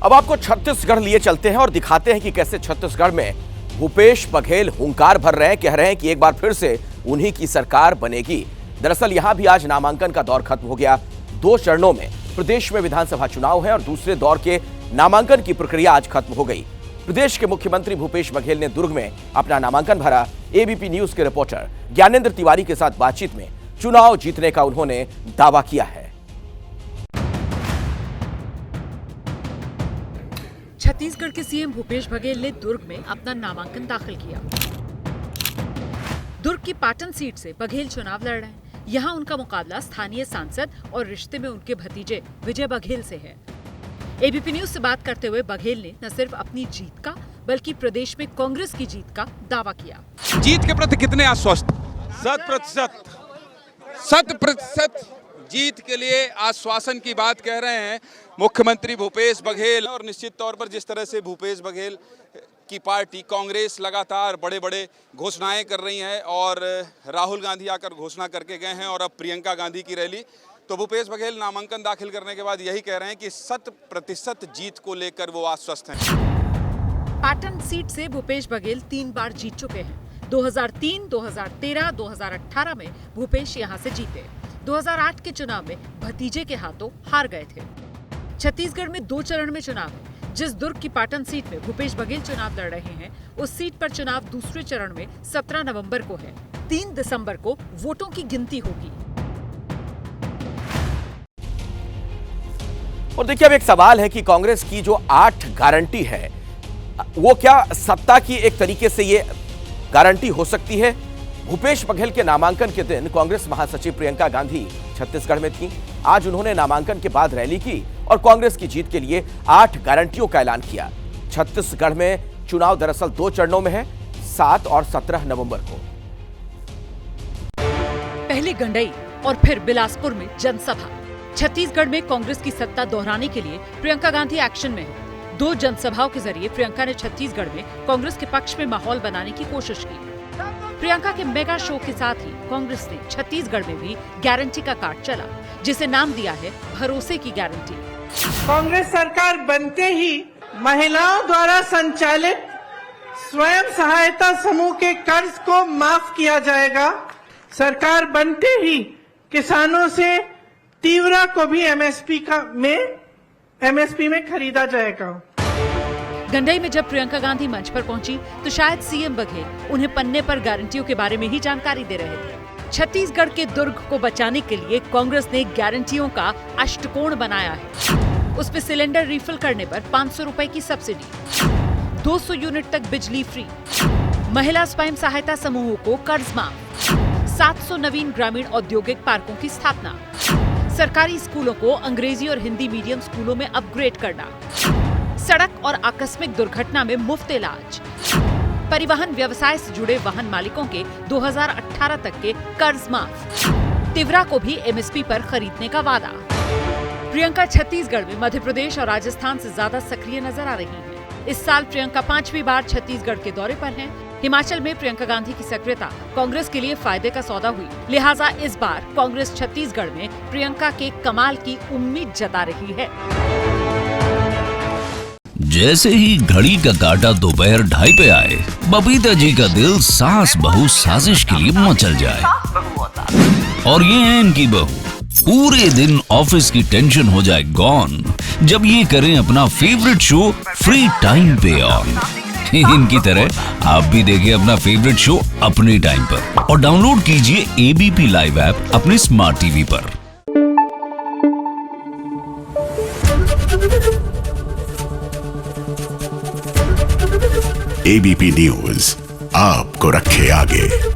अब आपको छत्तीसगढ़ लिए चलते हैं और दिखाते हैं कि कैसे छत्तीसगढ़ में भूपेश बघेल हुंकार भर रहे हैं, कह रहे हैं कि एक बार फिर से उन्हीं की सरकार बनेगी। दरअसल यहां भी आज नामांकन का दौर खत्म हो गया। 2 चरणों में प्रदेश में विधानसभा चुनाव है और दूसरे दौर के नामांकन की प्रक्रिया आज खत्म हो गई। प्रदेश के मुख्यमंत्री भूपेश बघेल ने दुर्ग में अपना नामांकन भरा। एबीपी न्यूज के रिपोर्टर ज्ञानेंद्र तिवारी के साथ बातचीत में चुनाव जीतने का उन्होंने दावा किया है। छत्तीसगढ़ के सीएम भूपेश बघेल ने दुर्ग में अपना नामांकन दाखिल किया। दुर्ग की पाटन सीट से बघेल चुनाव लड़ रहे हैं। यहाँ उनका मुकाबला स्थानीय सांसद और रिश्ते में उनके भतीजे विजय बघेल से है। एबीपी न्यूज से बात करते हुए बघेल ने न सिर्फ अपनी जीत का बल्कि प्रदेश में कांग्रेस की जीत का दावा किया। जीत के प्रति कितने आश्वस्त? 100% जीत के लिए आश्वासन की बात कह रहे हैं मुख्यमंत्री भूपेश बघेल। और निश्चित तौर पर जिस तरह से भूपेश बघेल की पार्टी कांग्रेस लगातार बड़े बड़े घोषणाएं कर रही है और राहुल गांधी आकर घोषणा करके गए हैं और अब प्रियंका गांधी की रैली, तो भूपेश बघेल नामांकन दाखिल करने के बाद यही कह रहे हैं कि 100% जीत को लेकर वो आश्वस्त हैं। पाटन सीट से भूपेश बघेल 3 बार जीत चुके हैं। 2003, 2013, 2018 में भूपेश यहां से जीते। 2008 के चुनाव में भतीजे के हाथों हार गए थे। छत्तीसगढ़ में 2 चरण में चुनाव है। जिस दुर्ग की पाटन सीट में भूपेश बघेल चुनाव लड़ रहे हैं, उस सीट पर चुनाव दूसरे चरण में 17 नवंबर को है। 3 दिसंबर को वोटों की गिनती होगी। और देखिए, अब एक सवाल है कि कांग्रेस की जो 8 गारंटी है, वो क्या सत्ता की एक तरीके से ये गारंटी हो सकती है? भूपेश बघेल के नामांकन के दिन कांग्रेस महासचिव प्रियंका गांधी छत्तीसगढ़ में थी। आज उन्होंने नामांकन के बाद रैली की और कांग्रेस की जीत के लिए 8 गारंटियों का ऐलान किया। छत्तीसगढ़ में चुनाव दरअसल 2 चरणों में है, 7 और 17 नवंबर को। पहले गंडई और फिर बिलासपुर में जनसभा। छत्तीसगढ़ में कांग्रेस की सत्ता दोहराने के लिए प्रियंका गांधी एक्शन में है। 2 जनसभाओं के जरिए प्रियंका ने छत्तीसगढ़ में कांग्रेस के पक्ष में माहौल बनाने की कोशिश की। प्रियंका के मेगा शो के साथ ही कांग्रेस ने छत्तीसगढ़ में भी गारंटी का कार्ड चला, जिसे नाम दिया है भरोसे की गारंटी। कांग्रेस सरकार बनते ही महिलाओं द्वारा संचालित स्वयं सहायता समूह के कर्ज को माफ किया जाएगा। सरकार बनते ही किसानों से तीवरा को भी एमएसपी में खरीदा जाएगा। गंडई में जब प्रियंका गांधी मंच पर पहुंची तो शायद सीएम बघेल उन्हें पन्ने पर गारंटियों के बारे में ही जानकारी दे रहे थे। छत्तीसगढ़ के दुर्ग को बचाने के लिए कांग्रेस ने गारंटियों का अष्टकोण बनाया है। उसमें सिलेंडर रिफिल करने पर 500 रुपए की सब्सिडी, 200 यूनिट तक बिजली फ्री, महिला स्वयं सहायता समूहों को कर्ज माफ, 700 नवीन ग्रामीण औद्योगिक पार्कों की स्थापना, सरकारी स्कूलों को अंग्रेजी और हिंदी मीडियम स्कूलों में अपग्रेड करना, सड़क और आकस्मिक दुर्घटना में मुफ्त इलाज, परिवहन व्यवसाय से जुड़े वाहन मालिकों के 2018 तक के कर्ज माफ, तिवरा को भी एमएसपी पर खरीदने का वादा। प्रियंका छत्तीसगढ़ में मध्य प्रदेश और राजस्थान से ज्यादा सक्रिय नजर आ रही हैं। इस साल प्रियंका 5वीं बार छत्तीसगढ़ के दौरे पर हैं। हिमाचल में प्रियंका गांधी की सक्रियता कांग्रेस के लिए फायदे का सौदा हुई, लिहाजा इस बार कांग्रेस छत्तीसगढ़ में प्रियंका के कमाल की उम्मीद जता रही है। जैसे ही घड़ी का काटा दोपहर 2:30 पे आए, बबीता जी का दिल सास बहू साजिश के लिए मचल जाए। और ये है इनकी बहू, पूरे दिन ऑफिस की टेंशन हो जाए गॉन जब ये करें अपना फेवरेट शो फ्री टाइम पे ऑन। इनकी तरह आप भी देखिए अपना फेवरेट शो अपने टाइम पर और डाउनलोड कीजिए एबीपी लाइव ऐप अपने स्मार्ट टीवी पर। एबीपी न्यूज आपको रखे आगे।